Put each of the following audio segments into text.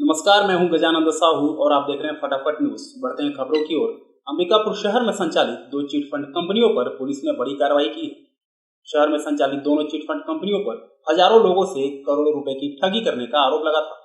नमस्कार, मैं हूं गजानंद साहू और आप देख रहे हैं फटाफट न्यूज। बढ़ते हैं खबरों की ओर। अंबिकापुर शहर में संचालित 2 चिटफंड कंपनियों पर पुलिस ने बड़ी कार्रवाई की है। शहर में संचालित दोनों चिटफंड कंपनियों पर हजारों लोगों से करोड़ों रुपए की ठगी करने का आरोप लगा था।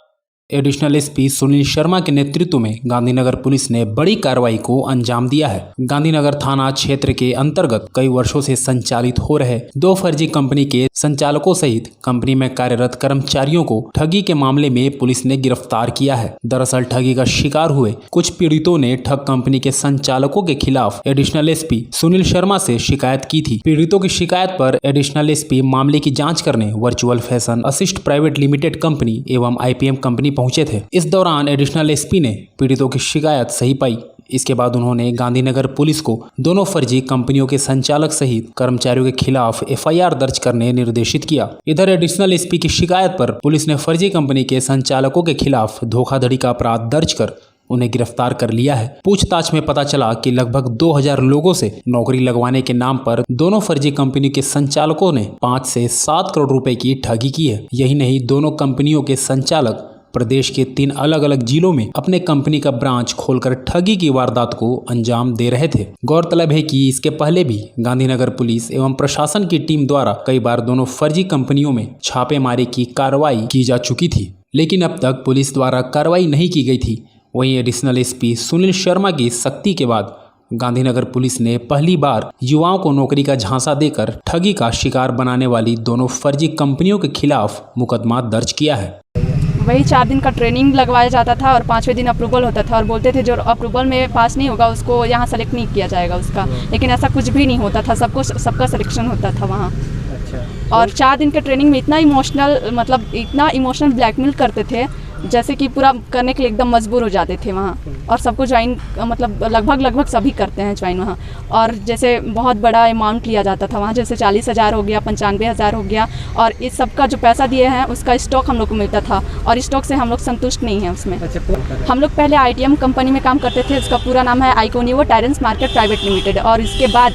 एडिशनल एसपी सुनील शर्मा के नेतृत्व में गांधीनगर पुलिस ने बड़ी कार्रवाई को अंजाम दिया है। गांधीनगर थाना क्षेत्र के अंतर्गत कई वर्षों से संचालित हो रहे 2 फर्जी कंपनी के संचालकों सहित कंपनी में कार्यरत कर्मचारियों को ठगी के मामले में पुलिस ने गिरफ्तार किया है। दरअसल ठगी का शिकार हुए कुछ पीड़ितों ने ठग कंपनी के संचालकों के खिलाफ एडिशनल एसपी सुनील शर्मा से शिकायत की थी। पीड़ितों की शिकायत पर एडिशनल एसपी मामले की जाँच करने virtual fashion assist private limited company एवं IPM कंपनी पहुंचे थे। इस दौरान एडिशनल एसपी ने पीड़ितों की शिकायत सही पाई। इसके बाद उन्होंने गांधीनगर पुलिस को दोनों फर्जी कंपनियों के संचालक सहित कर्मचारियों के खिलाफ FIR दर्ज करने निर्देशित किया। इधर एडिशनल एसपी की शिकायत पर पुलिस ने फर्जी कंपनी के संचालकों के खिलाफ धोखाधड़ी का अपराध दर्ज कर उन्हें गिरफ्तार कर लिया है। पूछताछ में पता चला कि लगभग 2000 लोगों से नौकरी लगवाने के नाम पर दोनों फर्जी कंपनी के संचालकों ने 5 से 7 करोड़ रुपए की ठगी की है। यही नहीं, दोनों कंपनियों के संचालक प्रदेश के 3 अलग अलग जिलों में अपने कंपनी का ब्रांच खोलकर ठगी की वारदात को अंजाम दे रहे थे। गौरतलब है कि इसके पहले भी गांधीनगर पुलिस एवं प्रशासन की टीम द्वारा कई बार दोनों फर्जी कंपनियों में छापेमारी की कार्रवाई की जा चुकी थी, लेकिन अब तक पुलिस द्वारा कार्रवाई नहीं की गई थी। वहीं एडिशनल एसपी सुनील शर्मा की सख्ती के बाद गांधीनगर पुलिस ने पहली बार युवाओं को नौकरी का झांसा देकर ठगी का शिकार बनाने वाली दोनों फर्जी कंपनियों के खिलाफ मुकदमा दर्ज किया है। वही 4 दिन का ट्रेनिंग लगवाया जाता था और 5वें दिन अप्रूवल होता था और बोलते थे जो अप्रूवल में पास नहीं होगा उसको यहाँ सेलेक्ट नहीं किया जाएगा उसका, लेकिन ऐसा कुछ भी नहीं होता था। सबका सिलेक्शन होता था वहाँ। अच्छा। और 4 दिन के ट्रेनिंग में इतना इमोशनल ब्लैकमेल करते थे जैसे कि पूरा करने के लिए एकदम मजबूर हो जाते थे वहाँ। और सबको ज्वाइन लगभग सभी करते हैं ज्वाइन वहाँ। और जैसे बहुत बड़ा अमाउंट लिया जाता था वहाँ, जैसे 40,000 हो गया, 95,000 हो गया। और इस सब का जो पैसा दिए हैं उसका स्टॉक हम लोग को मिलता था और स्टॉक से हम लोग संतुष्ट नहीं हैं उसमें। हम लोग पहले ITM कंपनी में काम करते थे, उसका पूरा नाम है आइकोनियो टायरेंस मार्केट प्राइवेट लिमिटेड, और इसके बाद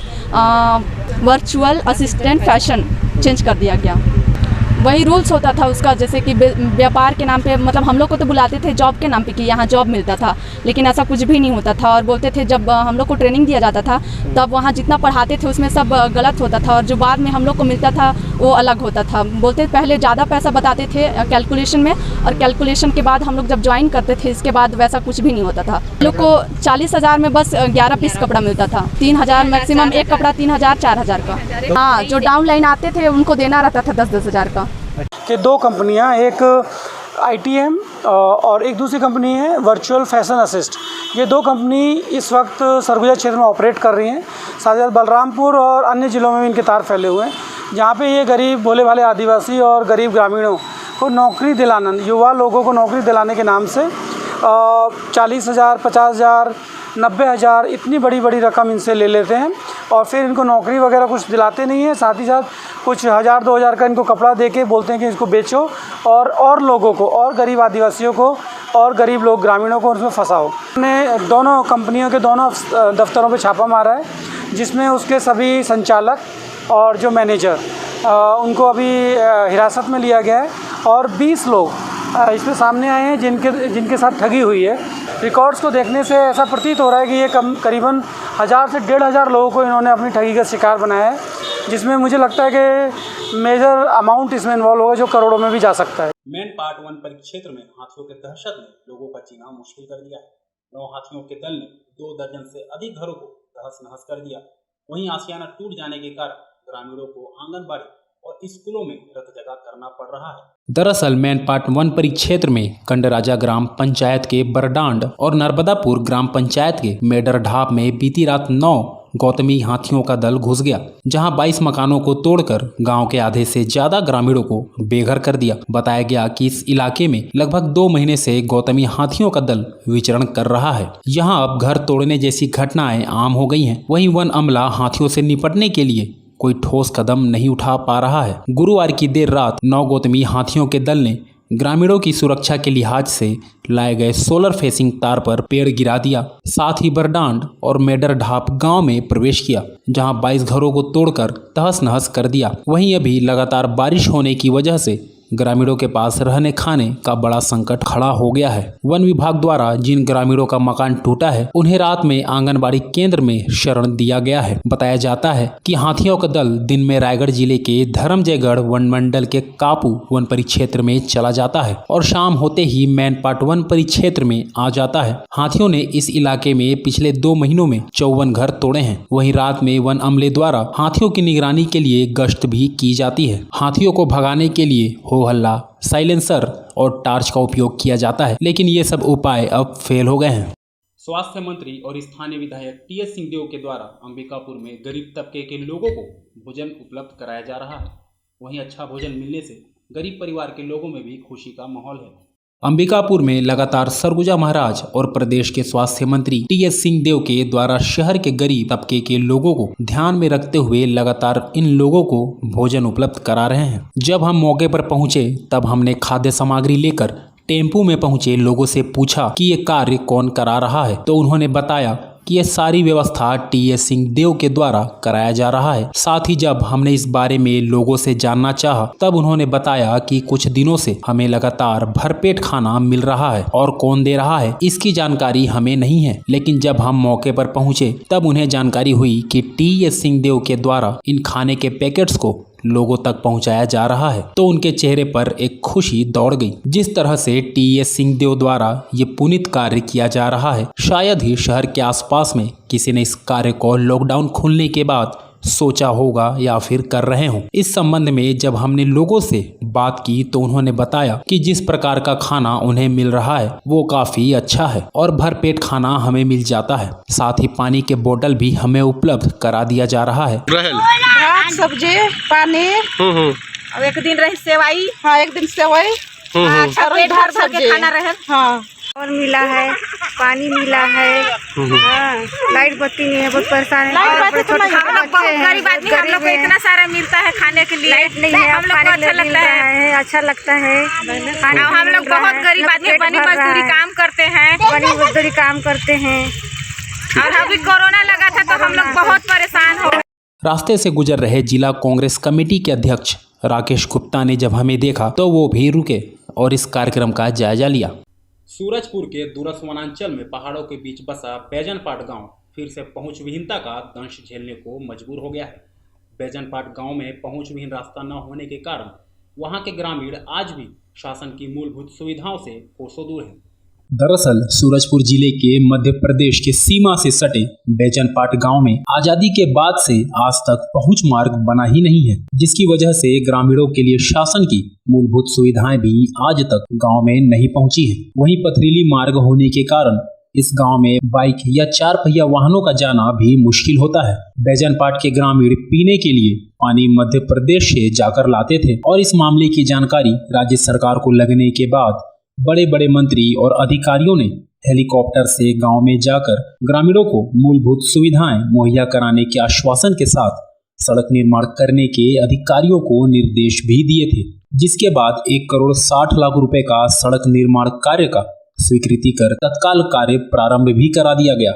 वर्चुअल असिस्टेंट फैशन चेंज कर दिया गया। वही रूल्स होता था उसका, जैसे कि व्यापार के नाम पे हम लोग को तो बुलाते थे जॉब के नाम पे कि यहाँ जॉब मिलता था, लेकिन ऐसा कुछ भी नहीं होता था। और बोलते थे जब हम लोग को ट्रेनिंग दिया जाता था तब वहाँ जितना पढ़ाते थे उसमें सब गलत होता था और जो बाद में हम लोग को मिलता था वो अलग होता था। बोलते पहले ज़्यादा पैसा बताते थे कैलकुलेशन में, और कैलकुलेशन के बाद हम लोग जब ज्वाइन करते थे इसके बाद वैसा कुछ भी नहीं होता था। हम लोग को 40,000 में बस 11 पीस कपड़ा मिलता था। 3,000 मैक्सिमम, एक कपड़ा 3,000 4,000 का। हाँ, जो डाउन लाइन आते थे उनको देना रहता था 10-10 हज़ार का। कि 2 कंपनियां, एक ITM और एक दूसरी कंपनी है वर्चुअल फैशन असिस्ट। ये 2 कंपनी इस वक्त सरगुजा क्षेत्र में ऑपरेट कर रही हैं। साथ ही बलरामपुर और अन्य ज़िलों में भी इनके तार फैले हुए हैं, जहाँ पे ये गरीब भोले भाले आदिवासी और गरीब ग्रामीणों को नौकरी दिलाना, युवा लोगों को नौकरी दिलाने के नाम से 40,000, 50,000, 90,000 इतनी बड़ी रकम इनसे ले लेते हैं और फिर इनको नौकरी वगैरह कुछ दिलाते नहीं हैं। साथ ही साथ कुछ 1,000-2,000 का इनको कपड़ा देके बोलते हैं कि इसको बेचो और लोगों को, और गरीब आदिवासियों को और गरीब लोग ग्रामीणों को उसमें फंसाओ। हमने दोनों कंपनियों के दोनों दफ्तरों पे छापा मारा है, जिसमें उसके सभी संचालक और जो मैनेजर उनको अभी हिरासत में लिया गया है और 20 लोग इसमें सामने आए हैं जिनके साथ ठगी हुई है। रिकॉर्ड्स को देखने से ऐसा प्रतीत हो रहा है कि ये करीबन 1000 से 1,500 लोगों को इन्होंने अपनी ठगी का शिकार बनाया है, जिसमें मुझे लगता है कि मेजर अमाउंट इसमें इन्वॉल्व होगा जो करोड़ों में भी जा सकता है। मेन पार्ट 1 परिक्षेत्र में हाथियों के दहशत ने लोगों का जीना मुश्किल कर दिया है। 9 हाथियों के दल ने 2 दर्जन से अधिक घरों को तहस नहस कर दिया। वहीं आशियाना टूट जाने के कारण ग्रामीणों को आंगनबाड़ी और स्कूलों में रत जगह करना पड़ रहा है। दरअसल मैन पार्ट 1 परिक्षेत्र में कंडराजा ग्राम पंचायत के बरडांड और नर्मदापुर ग्राम पंचायत के मेडर ढाब में बीती रात 9 गौतमी हाथियों का दल घुस गया, जहां 22 मकानों को तोड़कर गांव के आधे से ज्यादा ग्रामीणों को बेघर कर दिया। बताया गया कि इस इलाके में लगभग 2 महीने से गौतमी हाथियों का दल विचरण कर रहा है। यहां अब घर तोड़ने जैसी घटनाएं आम हो गई हैं। वहीं वन अमला हाथियों से निपटने के लिए कोई ठोस कदम नहीं उठा पा रहा है। गुरुवार की देर रात 9 गौतमी हाथियों के दल ने ग्रामीणों की सुरक्षा के लिहाज से लाए गए सोलर फेसिंग तार पर पेड़ गिरा दिया। साथ ही बरडांड और मेडर ढाप गांव में प्रवेश किया, जहां 22 घरों को तोड़कर तहस नहस कर दिया। वहीं अभी लगातार बारिश होने की वजह से ग्रामीणों के पास रहने खाने का बड़ा संकट खड़ा हो गया है। वन विभाग द्वारा जिन ग्रामीणों का मकान टूटा है उन्हें रात में आंगनबाड़ी केंद्र में शरण दिया गया है। बताया जाता है कि हाथियों का दल दिन में रायगढ़ जिले के धर्मजयगढ़ वन मंडल के कापू वन परिक्षेत्र में चला जाता है और शाम होते ही मैनपाट वन परिक्षेत्र में आ जाता है। हाथियों ने इस इलाके में पिछले 2 महीनों में 54 घर तोड़े हैं। वहीं रात में वन अमले द्वारा हाथियों की निगरानी के लिए गश्त भी की जाती है। हाथियों को भगाने के लिए हो हल्ला, साइलेंसर और टार्च का उपयोग किया जाता है, लेकिन ये सब उपाय अब फेल हो गए हैं। स्वास्थ्य मंत्री और स्थानीय विधायक टीएस सिंहदेव के द्वारा अंबिकापुर में गरीब तबके के लोगों को भोजन उपलब्ध कराया जा रहा है। वहीं अच्छा भोजन मिलने से गरीब परिवार के लोगों में भी खुशी का माहौल है। अंबिकापुर में लगातार सरगुजा महाराज और प्रदेश के स्वास्थ्य मंत्री टीएस सिंहदेव के द्वारा शहर के गरीब तबके के लोगों को ध्यान में रखते हुए लगातार इन लोगों को भोजन उपलब्ध करा रहे हैं। जब हम मौके पर पहुंचे तब हमने खाद्य सामग्री लेकर टेम्पू में पहुंचे लोगों से पूछा कि ये कार्य कौन करा रहा है, तो उन्होंने बताया कि यह सारी व्यवस्था टीएस सिंहदेव के द्वारा कराया जा रहा है। साथ ही जब हमने इस बारे में लोगों से जानना चाहा तब उन्होंने बताया कि कुछ दिनों से हमें लगातार भरपेट खाना मिल रहा है और कौन दे रहा है इसकी जानकारी हमें नहीं है, लेकिन जब हम मौके पर पहुंचे तब उन्हें जानकारी हुई कि टीएस सिंहदेव के द्वारा इन खाने के पैकेट्स को लोगों तक पहुंचाया जा रहा है, तो उनके चेहरे पर एक खुशी दौड़ गई। जिस तरह से टीएस सिंहदेव द्वारा ये पुनीत कार्य किया जा रहा है, शायद ही शहर के आसपास में किसी ने इस कार्य को लॉकडाउन खुलने के बाद सोचा होगा या फिर कर रहे हों। इस संबंध में जब हमने लोगों से बात की तो उन्होंने बताया कि जिस प्रकार का खाना उन्हें मिल रहा है वो काफी अच्छा है और भरपेट खाना हमें मिल जाता है। साथ ही पानी के बोतल भी हमें उपलब्ध करा दिया जा रहा है। भात, सब्जी, पानी और एक दिन रही सेवाई। हाँ, एक दिन सेवाई और पेट भर के खाना रहे। हाँ, और मिला है, पानी मिला है। हाँ, लाइट बत्ती नहीं है, बहुत परेशान है। हम लोग बहुत गरीब आदमी, हम लोग को इतना सारा मिलता है खाने के लिए। लाइट नहीं है, हम लोग को अच्छा लगता है, अच्छा लगता है। हम लोग बहुत गरीब आदमी, बनी मजदूरी काम करते हैं, बनी मजदूरी काम करते हैं। और अभी कोरोना लगा था तो हम लोग बहुत परेशान हो। रास्ते से गुजर रहे जिला कांग्रेस कमेटी के अध्यक्ष राकेश गुप्ता ने जब हमें देखा तो वो भी रुके और इस कार्यक्रम का जायजा लिया। सूरजपुर के दूरस्थ वनांचल में पहाड़ों के बीच बसा बैजनपाट गांव फिर से पहुंच विहीनता का दंश झेलने को मजबूर हो गया है। बैजनपाट गांव में पहुंच विहीन रास्ता न होने के कारण वहां के ग्रामीण आज भी शासन की मूलभूत सुविधाओं से कोसों दूर हैं। दरअसल सूरजपुर जिले के मध्य प्रदेश के सीमा से सटे बैजनपाट गांव में आजादी के बाद से आज तक पहुंच मार्ग बना ही नहीं है, जिसकी वजह से ग्रामीणों के लिए शासन की मूलभूत सुविधाएं भी आज तक गांव में नहीं पहुंची हैं। वहीं पथरीली मार्ग होने के कारण इस गांव में बाइक या 4 पहिया वाहनों का जाना भी मुश्किल होता है। बैजनपाट के ग्रामीण पीने के लिए पानी मध्य प्रदेश से जाकर लाते थे और इस मामले की जानकारी राज्य सरकार को लगने के बाद बड़े बड़े मंत्री और अधिकारियों ने हेलीकॉप्टर से गांव में जाकर ग्रामीणों को मूलभूत सुविधाएं मुहैया कराने के आश्वासन के साथ सड़क निर्माण करने के अधिकारियों को निर्देश भी दिए थे, जिसके बाद 1,60 करोड़ रुपए का सड़क निर्माण कार्य का स्वीकृति कर तत्काल कार्य प्रारंभ भी करा दिया गया,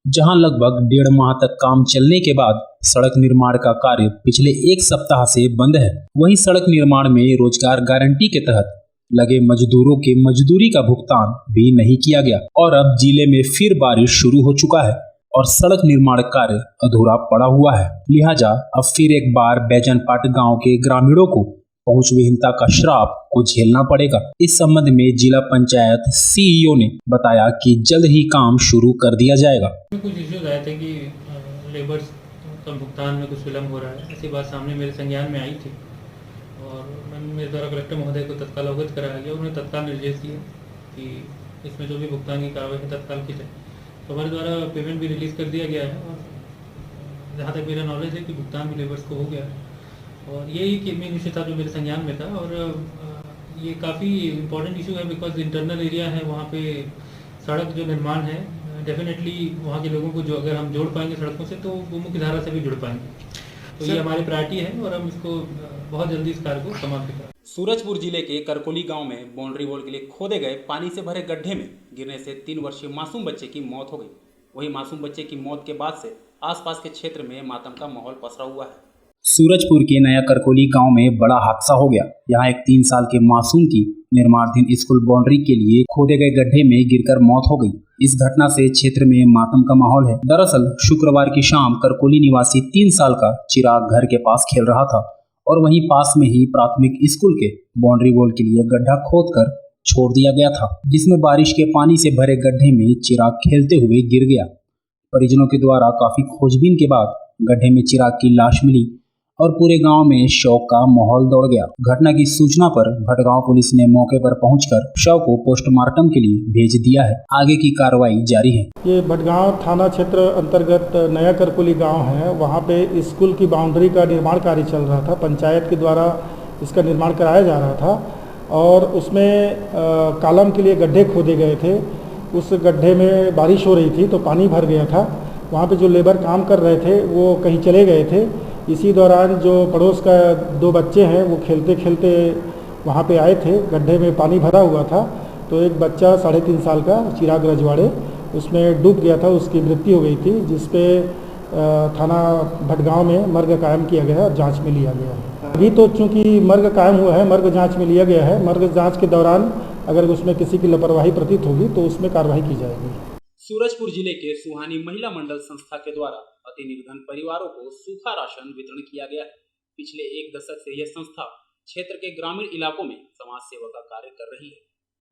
जहां लगभग 1.5 माह तक काम चलने के बाद सड़क निर्माण का कार्य पिछले 1 सप्ताह से बंद है। वहीं सड़क निर्माण में रोजगार गारंटी के तहत लगे मजदूरों के मजदूरी का भुगतान भी नहीं किया गया और अब जिले में फिर बारिश शुरू हो चुका है और सड़क निर्माण कार्य अधूरा पड़ा हुआ है। लिहाजा अब फिर एक बार बैजनपाट गांव के ग्रामीणों को पहुंच विहीनता का श्राप को झेलना पड़ेगा। इस संबंध में जिला पंचायत सीईओ ने बताया कि जल्द ही काम शुरू कर दिया जाएगा। कुछ इश्यूज आए थे कि लेबर्स का भुगतान में कुछ विलम्ब हो रहा है, ऐसी बात सामने मेरे संज्ञान में आई थी और मेरे द्वारा कलेक्टर महोदय को तत्काल अवगत कराया गया। उन्होंने तत्काल निर्देश दिए कि इसमें जो भी भुगतान की कार्रवाई है तत्काल की जाए। तो हमारे द्वारा पेमेंट भी रिलीज़ कर दिया गया है और जहाँ तक मेरा नॉलेज है कि भुगतान भी लेबर्स को हो गया है और यही कि मेन इशू था जो मेरे संज्ञान में था। और ये काफ़ी इंपॉर्टेंट इशू है बिकॉज इंटरनल एरिया है, वहाँ पे सड़क जो निर्माण है डेफिनेटली वहाँ के लोगों को जो अगर हम जोड़ पाएंगे सड़कों से तो वो मुख्य धारा से भी जुड़ पाएंगे। तो ये हमारी प्रायोरिटी है और हम इसको बहुत जल्दी इस कार्य को समाप्त करें। सूरजपुर जिले के करकोली गांव में बाउंड्री वॉल के लिए खोदे गए पानी से भरे गड्ढे में गिरने से 3 वर्षीय मासूम बच्चे की मौत हो गई। वहीं मासूम बच्चे की मौत के बाद से आसपास के क्षेत्र में मातम का माहौल पसरा हुआ है। सूरजपुर के नया करकोली गांव में बड़ा हादसा हो गया। यहां एक 3 साल के मासूम की निर्माणाधीन स्कूल बाउंड्री के लिए खोदे गए गड्ढे में गिरकर मौत हो गई। इस घटना से क्षेत्र में मातम का माहौल है। दरअसल शुक्रवार की शाम करकोली निवासी 3 साल का चिराग घर के पास खेल रहा था और वहीं पास में ही प्राथमिक स्कूल के बाउंड्री वॉल के लिए गड्ढा खोदकर छोड़ दिया गया था, जिसमें बारिश के पानी से भरे गड्ढे में चिराग खेलते हुए गिर गया। परिजनों के द्वारा काफी खोजबीन के बाद गड्ढे में चिराग की लाश मिली और पूरे गांव में शोक का माहौल दौड़ गया। घटना की सूचना पर भटगांव पुलिस ने मौके पर पहुंचकर शव को पोस्टमार्टम के लिए भेज दिया है। आगे की कार्रवाई जारी है। ये भटगांव थाना क्षेत्र अंतर्गत नया करकोली गांव है। वहां पे स्कूल की बाउंड्री का निर्माण कार्य चल रहा था। पंचायत के द्वारा इसका निर्माण कराया जा रहा था और उसमें कॉलम के लिए गड्ढे खोदे गए थे। उस गड्ढे में बारिश हो रही थी तो पानी भर गया था। वहाँ पे जो लेबर काम कर रहे थे वो कहीं चले गए थे। इसी दौरान जो पड़ोस का 2 बच्चे हैं वो खेलते खेलते वहाँ पे आए थे। गड्ढे में पानी भरा हुआ था तो एक बच्चा 3.5 साल का चिराग रजवाड़े उसमें डूब गया था। उसकी मृत्यु हो गई थी, जिसपे थाना भटगांव में मर्ग कायम किया गया है और जाँच में लिया गया है। अभी तो चूँकि मर्ग कायम हुआ है, मर्ग जाँच में लिया गया है। मर्ग जाँच के दौरान अगर उसमें किसी की लापरवाही प्रतीत होगी तो उसमें कार्रवाई की जाएगी। सूरजपुर जिले के सुहानी महिला मंडल संस्था के द्वारा अति निर्धन परिवारों को सूखा राशन वितरण किया गया है। पिछले 1 दशक से यह संस्था क्षेत्र के ग्रामीण इलाकों में समाज सेवा का कार्य कर रही है।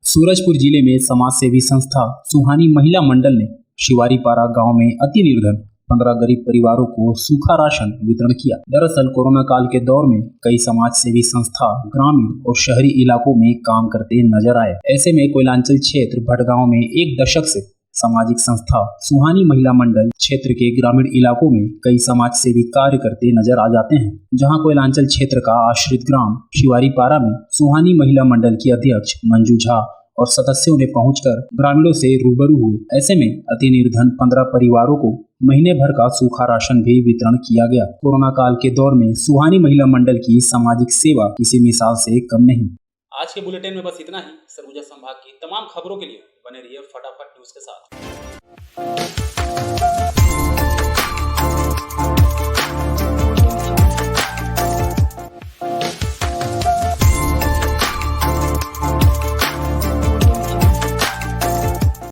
सूरजपुर जिले में समाज सेवी संस्था सुहानी महिला मंडल ने शिवारीपारा गांव में अति निर्धन 15 गरीब परिवारों को सूखा राशन वितरण किया। दरअसल कोरोना काल के दौर में कई समाज सेवी संस्था ग्रामीण और शहरी इलाकों में काम करते नजर आए। ऐसे में कोयलांचल क्षेत्र भटगांव में 1 दशक से सामाजिक संस्था सुहानी महिला मंडल क्षेत्र के ग्रामीण इलाकों में कई समाज सेवी कार्य करते नजर आ जाते हैं। जहां कोयलांचल क्षेत्र का आश्रित ग्राम शिवारीपारा में सुहानी महिला मंडल की अध्यक्ष मंजू झा और सदस्यों ने पहुंचकर ग्रामीणों से रूबरू हुए। ऐसे में अति निर्धन 15 परिवारों को महीने भर का सूखा राशन भी वितरण किया गया। कोरोना काल के दौर में सुहानी महिला मंडल की सामाजिक सेवा किसी मिसाल से कम नहीं। आज के बुलेटिन में बस इतना ही। सरगुजा संभाग की तमाम खबरों के लिए बने रहिए फटाफट न्यूज के साथ।